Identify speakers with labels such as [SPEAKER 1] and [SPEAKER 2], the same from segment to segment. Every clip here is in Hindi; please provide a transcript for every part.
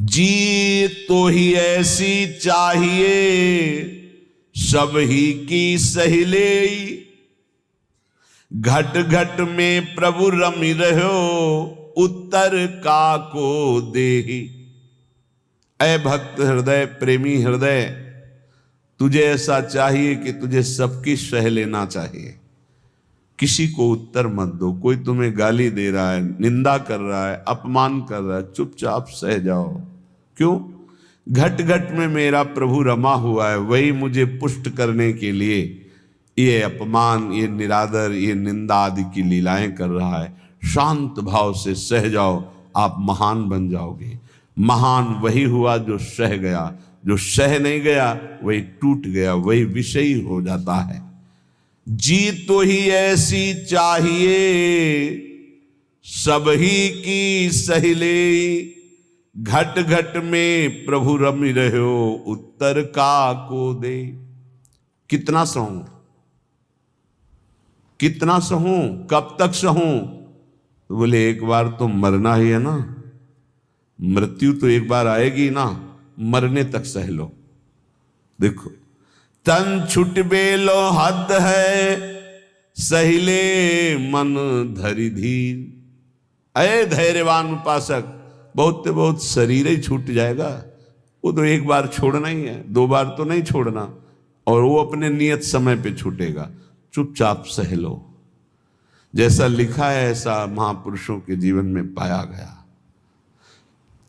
[SPEAKER 1] जी तो ही ऐसी चाहिए सब ही की सहिले, घट घट में प्रभु रमि रहो उत्तर का को देहि। ऐ भक्त हृदय, प्रेमी हृदय, तुझे ऐसा चाहिए कि तुझे सबकी सह लेना चाहिए, किसी को उत्तर मत दो। कोई तुम्हें गाली दे रहा है, निंदा कर रहा है, अपमान कर रहा है, चुपचाप सह जाओ। क्यों? घट घट में मेरा प्रभु रमा हुआ है, वही मुझे पुष्ट करने के लिए ये अपमान, ये निरादर, ये निंदा आदि की लीलाएं कर रहा है। शांत भाव से सह जाओ, आप महान बन जाओगे। महान वही हुआ जो सह गया, जो सह नहीं गया वही टूट गया, वही विषयी हो जाता है। जी तो ही ऐसी चाहिए सब ही की सहिले, घट घट में प्रभु रमि रहो उत्तर का को दे। कितना सहूं, कितना सहूं, कब तक सहूं? तो बोले एक बार तो मरना ही है ना, मृत्यु तो एक बार आएगी ना, मरने तक सह लो। देखो, तन छुट बेलो हद है सहिले मन धरि धीर। अय धैर्यवान उपासक, बहुत तो बहुत शरीर ही छूट जाएगा, वो तो एक बार छोड़ना ही है, दो बार तो नहीं छोड़ना, और वो अपने नियत समय पे छूटेगा। चुपचाप सह लो। जैसा लिखा है ऐसा महापुरुषों के जीवन में पाया गया।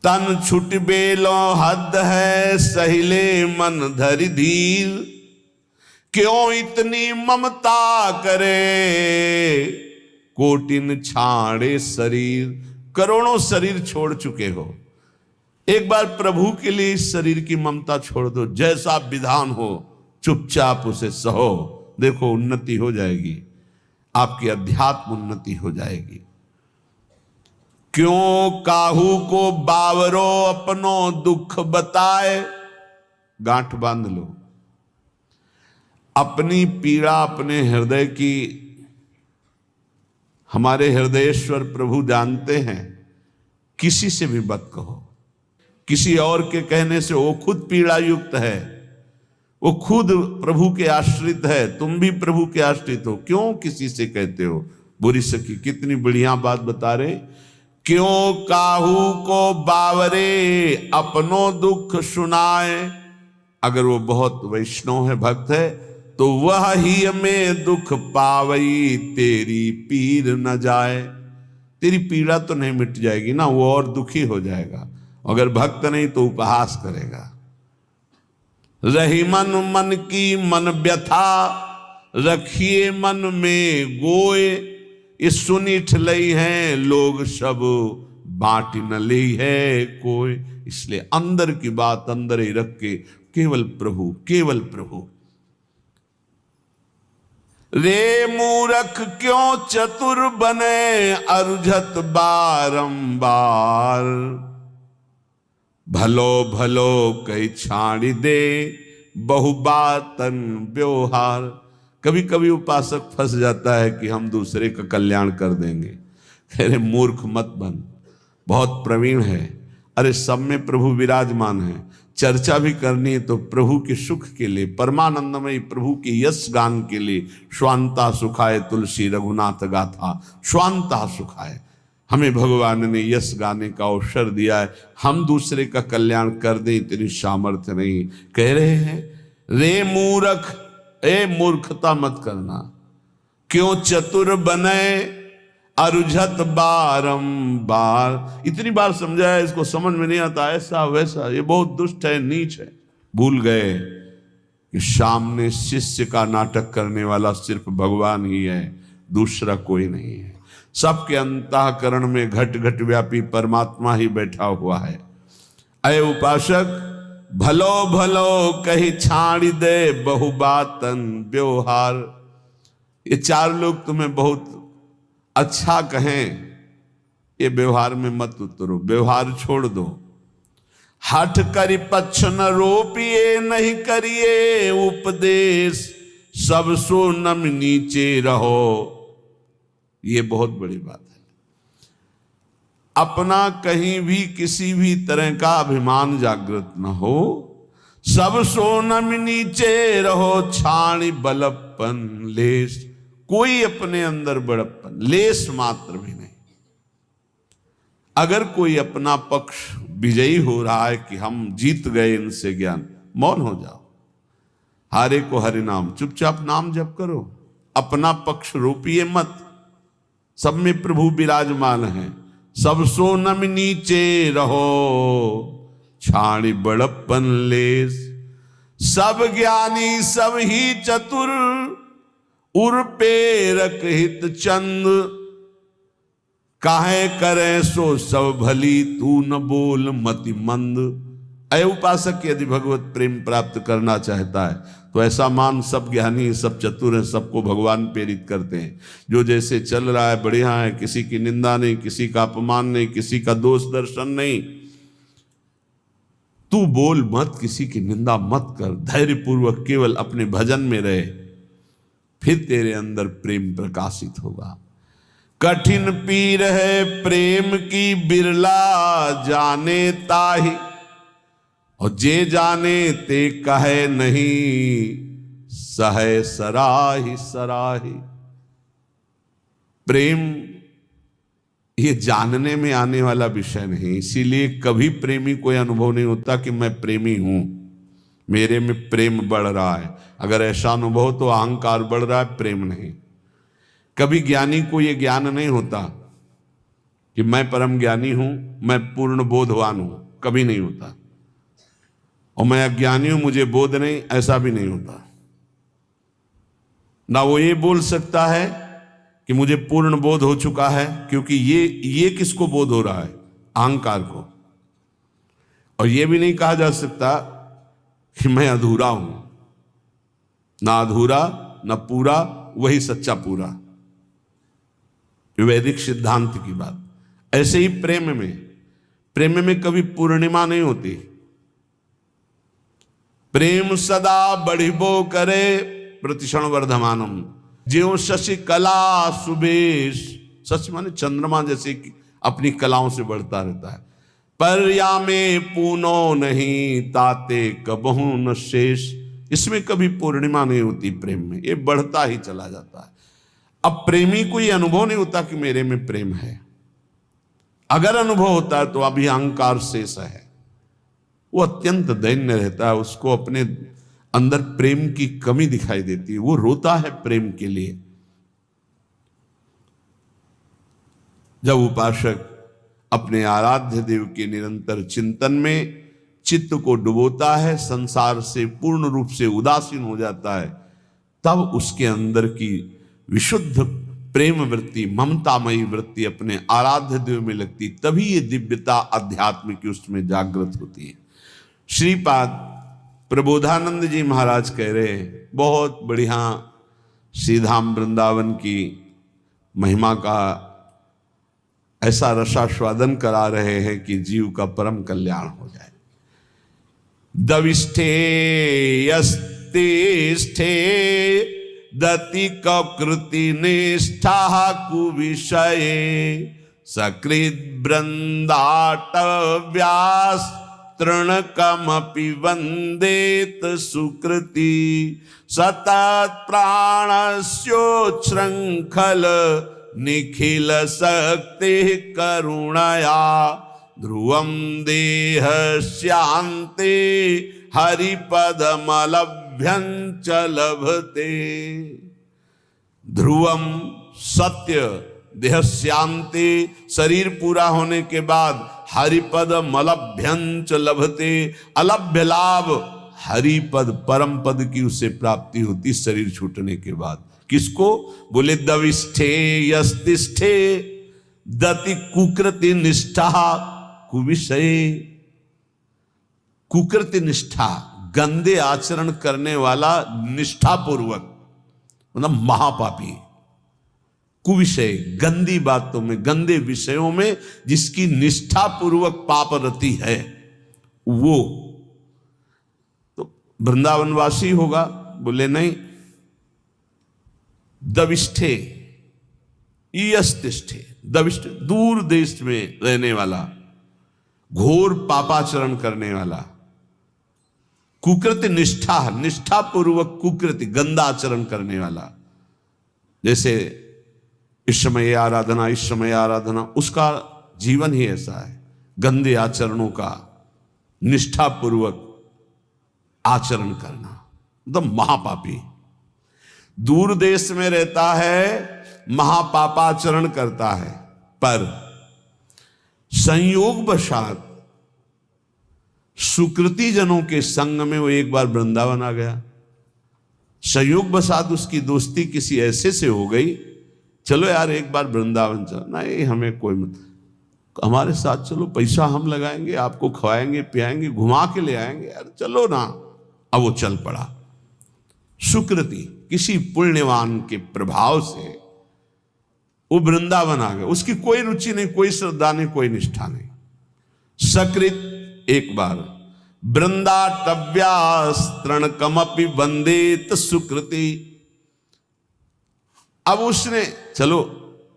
[SPEAKER 1] तन छुट बेलो हद है सहिले मन धरि धीर, क्यों इतनी ममता करे कोटिन छाड़े शरीर। करोड़ों शरीर छोड़ चुके हो, एक बार प्रभु के लिए इस शरीर की ममता छोड़ दो। जैसा विधान हो चुपचाप उसे सहो, देखो उन्नति हो जाएगी, आपकी अध्यात्म उन्नति हो जाएगी। क्यों काहू को बावरो अपनो दुख बताए। गांठ बांध लो, अपनी पीड़ा अपने हृदय की हमारे हृदयेश्वर प्रभु जानते हैं। किसी से भी मत कहो, किसी और के कहने से, वो खुद पीड़ा युक्त है, वो खुद प्रभु के आश्रित है, तुम भी प्रभु के आश्रित हो, क्यों किसी से कहते हो। बुरी सखी कितनी बढ़िया बात बता रहे। क्यों काहू को बावरे अपनो दुख सुनाए। अगर वो बहुत वैष्णव है, भक्त है, तो वह ही में दुख पावई तेरी पीर न जाए। तेरी पीड़ा तो नहीं मिट जाएगी ना, वो और दुखी हो जाएगा। अगर भक्त नहीं तो उपहास करेगा। रही मन मन की मन व्यथा, रखिए मन में गोए। ये सुनी ठलई है लोग सब, बांट न ली है कोई। इसलिए अंदर की बात अंदर ही रख के केवल प्रभु, केवल प्रभु। रे मूरख क्यों चतुर बने अरुझत बारंबार, भलो भलो कई छाड़ी दे बहुबातन व्यवहार। कभी कभी उपासक फंस जाता है कि हम दूसरे का कल्याण कर देंगे। अरे मूर्ख मत बन, बहुत प्रवीण है। अरे सब में प्रभु विराजमान है, चर्चा भी करनी है तो प्रभु के सुख के लिए, परमानंदमयी प्रभु के यश गान के लिए। स्वांता सुखाए तुलसी रघुनाथ गाथा, स्वांता सुखाए। हमें भगवान ने यश गाने का अवसर दिया है, हम दूसरे का कल्याण कर दें इतनी सामर्थ्य नहीं। कह रहे हैं रे मूर्ख, ए मूर्खता मत करना। क्यों चतुर बने अरुझत बारंबार। इतनी बार समझाया, इसको समझ में नहीं आता, ऐसा वैसा, ये बहुत दुष्ट है, नीच है। भूल गए कि सामने शिष्य का नाटक करने वाला सिर्फ भगवान ही है, दूसरा कोई नहीं है। सबके अंतःकरण में घट घट व्यापी परमात्मा ही बैठा हुआ है। अय उपासक, भलो भलो कही छाड़ी दे बहुबातन व्यवहार। ये चार लोग तुम्हें बहुत अच्छा कहें, ये व्यवहार में मत उतरो, व्यवहार छोड़ दो। हठ करी पक्ष न रोपिए, नहीं करिए उपदेश, सब सो नम नीचे रहो। ये बहुत बड़ी बात है। अपना कहीं भी किसी भी तरह का अभिमान जागृत न हो। सब सोनम नीचे रहो छाणी बलप्पन लेस। कोई अपने अंदर बड़प्पन लेस मात्र भी नहीं। अगर कोई अपना पक्ष विजयी हो रहा है कि हम जीत गए इनसे ज्ञान, मौन हो जाओ। हारे को हरि नाम, चुपचाप नाम जप करो। अपना पक्ष रोपिए मत। सब में प्रभु विराजमान है। सब सोनम नीचे रहो छाणी बड़प्पन लेस। सब ज्ञानी सब ही चतुर उर पेरक हित चंद। काहे करे सो सब भली तू न बोल मति मंद। अय उपासक यदि भगवत प्रेम प्राप्त करना चाहता है तो ऐसा मान सब ज्ञानी सब चतुर हैं, सबको भगवान प्रेरित करते हैं। जो जैसे चल रहा है बढ़िया है, किसी की निंदा नहीं, किसी का अपमान नहीं, किसी का दोष दर्शन नहीं। तू बोल मत, किसी की निंदा मत कर, धैर्य पूर्वक केवल अपने भजन में रहे, फिर तेरे अंदर प्रेम प्रकाशित होगा। कठिन पीर है प्रेम की बिरला जाने ताहि। और जे जाने ते कहे नहीं सहे सराही सराही। प्रेम ये जानने में आने वाला विषय नहीं। इसीलिए कभी प्रेमी कोई अनुभव नहीं होता कि मैं प्रेमी हूं, मेरे में प्रेम बढ़ रहा है। अगर ऐसा अनुभव तो अहंकार बढ़ रहा है, प्रेम नहीं। कभी ज्ञानी को यह ज्ञान नहीं होता कि मैं परम ज्ञानी हूं, मैं पूर्ण बोधवान हूं, कभी नहीं होता। और मैं अज्ञानी हूं, मुझे बोध नहीं, ऐसा भी नहीं होता। ना वो ये बोल सकता है कि मुझे पूर्ण बोध हो चुका है, क्योंकि ये किसको बोध हो रहा है? अहंकार को। और ये भी नहीं कहा जा सकता कि मैं अधूरा हूं। ना अधूरा ना पूरा, वही सच्चा पूरा। वैदिक सिद्धांत की बात। ऐसे ही प्रेम में कभी पूर्णिमा नहीं होती। प्रेम सदा बढ़िबो करे प्रतिक्षण वर्धमानम। ज्यों शशि कला सुबेश, शशि माने चंद्रमा जैसे अपनी कलाओं से बढ़ता रहता है। पर या में पूनो नहीं ताते कबहू न शेष। इसमें कभी पूर्णिमा नहीं होती प्रेम में, ये बढ़ता ही चला जाता है। अब प्रेमी को ये अनुभव नहीं होता कि मेरे में प्रेम है। अगर अनुभव होता है तो अभी अहंकार शेष है, वो अत्यंत दैन्य रहता है। उसको अपने अंदर प्रेम की कमी दिखाई देती है, वो रोता है प्रेम के लिए। जब उपासक अपने आराध्य देव के निरंतर चिंतन में चित्त को डुबोता है, संसार से पूर्ण रूप से उदासीन हो जाता है, तब उसके अंदर की विशुद्ध प्रेम वृत्ति, ममतामयी वृत्ति अपने आराध्य देव में लगती, तभी ये दिव्यता अध्यात्म की उसमें जागृत होती है। श्रीपाद प्रबोधानंद जी महाराज कह रहे हैं, बहुत बढ़िया श्रीधाम वृंदावन की महिमा का ऐसा रसास्वादन करा रहे हैं कि जीव का परम कल्याण हो जाए। दविष्ठे यस्तिष्ठे दति कृति निष्ठा कुविषये सकृत वृंदाटव्यास तृणकमपि वंदेत सुकृति सतत प्राणस्योच्छृंखल निखिल शक्ति करुणया ध्रुवं देहस्यान्ते हरिपदमलभ्यञ्च लभते। ध्रुवम सत्य, देहस्यान्ते शरीर पूरा होने के बाद हरिपद मलभ्यंच लभते। अलभ्य लाभ हरिपद परम पद की उसे प्राप्ति होती शरीर छूटने के बाद। किसको? बोले दविष्ठे यस्तिष्ठे दति कुकृति निष्ठा कुविषय। कुकृति निष्ठा, गंदे आचरण करने वाला निष्ठा पूर्वक, मतलब महापापी। कुविषय, गंदी बातों में, गंदे विषयों में जिसकी निष्ठा पूर्वक पाप रति है, वो तो वृंदावनवासी होगा। बोले नहीं, दविष्ठे यस्तिष्ठे, दविष्ट, दूर देश में रहने वाला, घोर पापाचरण करने वाला, कुकृत्य निष्ठा पूर्वक कुकृत्य गंदा आचरण करने वाला, जैसे इस समय आराधना, उसका जीवन ही ऐसा है, गंदे आचरणों का निष्ठा पूर्वक आचरण करना, मतलब महापापी। दूर देश में रहता है, महापापाचरण करता है, पर संयोगवशात सुकृति जनों के संग में वो एक बार वृंदावन आ गया। संयोगवशात उसकी दोस्ती किसी ऐसे से हो गई, चलो यार एक बार वृंदावन चलो, नहीं हमें कोई मत, हमारे साथ चलो, पैसा हम लगाएंगे, आपको खवाएंगे पियाएंगे, घुमा के ले आएंगे, यार चलो ना। अब वो चल पड़ा। सुकृति, किसी पुण्यवान के प्रभाव से वो वृंदावन आ गया। उसकी कोई रुचि नहीं, कोई श्रद्धा नहीं, कोई निष्ठा नहीं। सकृत एक बार वृंदाटव्यास्त्रणकमपि वंदेत सुकृति। अब उसने चलो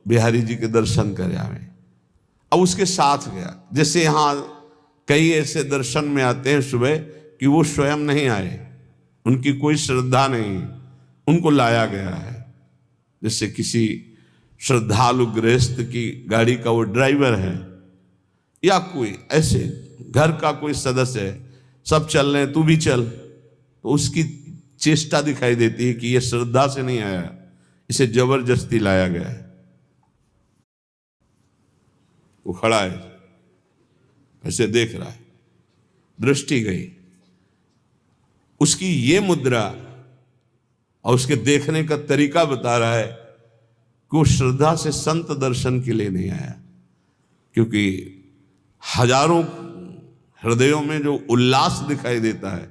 [SPEAKER 1] बिहारी जी के दर्शन करे आवे, अब उसके साथ गया। जैसे यहां कई ऐसे दर्शन में आते हैं सुबह कि वो स्वयं नहीं आए, उनकी कोई श्रद्धा नहीं, उनको लाया गया है। जैसे किसी श्रद्धालु गृहस्थ की गाड़ी का वो ड्राइवर है, या कोई ऐसे घर का कोई सदस्य है, सब चल रहे हैं तू भी चल, तो उसकी चेष्टा दिखाई देती है कि ये श्रद्धा से नहीं आया, इसे जबरदस्ती लाया गया है। वो खड़ा है, ऐसे देख रहा है, दृष्टि गई, उसकी ये मुद्रा और उसके देखने का तरीका बता रहा है कि वो श्रद्धा से संत दर्शन के लिए नहीं आया। क्योंकि हजारों हृदयों में जो उल्लास दिखाई देता है,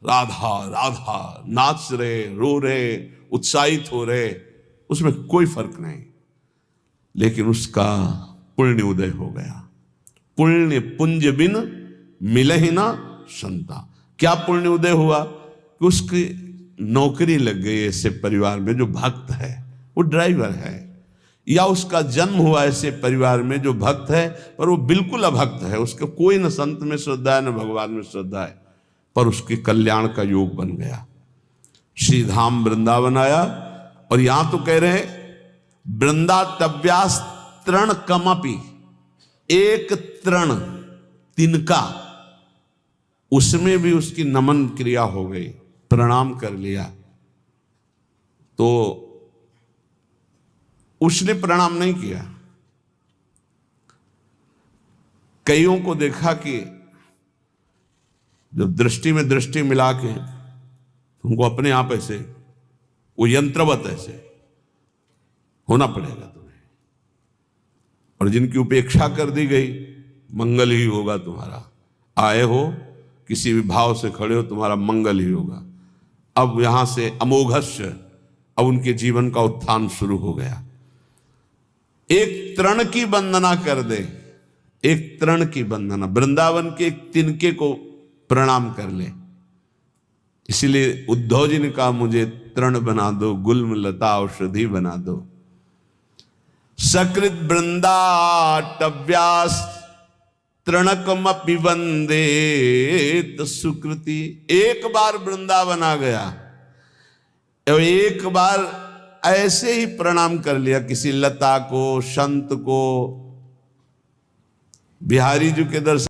[SPEAKER 1] राधा राधा नाच रहे, रो रहे, उत्साहित हो रहे, उसमें कोई फर्क नहीं। लेकिन उसका पुण्य उदय हो गया। पुण्य पुंज बिन मिले ही ना संता। क्या पुण्य उदय हुआ कि उसकी नौकरी लग गई ऐसे परिवार में जो भक्त है, वो ड्राइवर है, या उसका जन्म हुआ ऐसे परिवार में जो भक्त है पर वो बिल्कुल अभक्त है, उसको कोई न संत में श्रद्धा है न भगवान में श्रद्धा है, पर उसके कल्याण का योग बन गया। श्री धाम वृंदावन आया, और यहां तो कह रहे वृंदाटव्यास तृण कमपि, एक तृण तिनका, उसमें भी उसकी नमन क्रिया हो गई, प्रणाम कर लिया। तो उसने प्रणाम नहीं किया। कईयों को देखा कि जब दृष्टि में दृष्टि मिला के तुमको अपने आप ऐसे वो यंत्रवत ऐसे होना पड़ेगा तुम्हें, और जिनकी उपेक्षा कर दी गई, मंगल ही होगा तुम्हारा। आए हो किसी भी भाव से खड़े हो, तुम्हारा मंगल ही होगा। अब यहां से अमोघस्य, अब उनके जीवन का उत्थान शुरू हो गया। एक तृण की वंदना कर दे, एक तृण की वंदना, वृंदावन के एक तिनके को प्रणाम कर ले। इसलिए उद्धव जी ने कहा मुझे तृण बना दो, गुल्म लता औषधि बना दो। सकृत वृंदाटव्यास तृणकमपि वंदेत सुकृति। एक बार वृंदावन आ गया, एक बार ऐसे ही प्रणाम कर लिया किसी लता को, संत को। बिहारी जी के दर्शन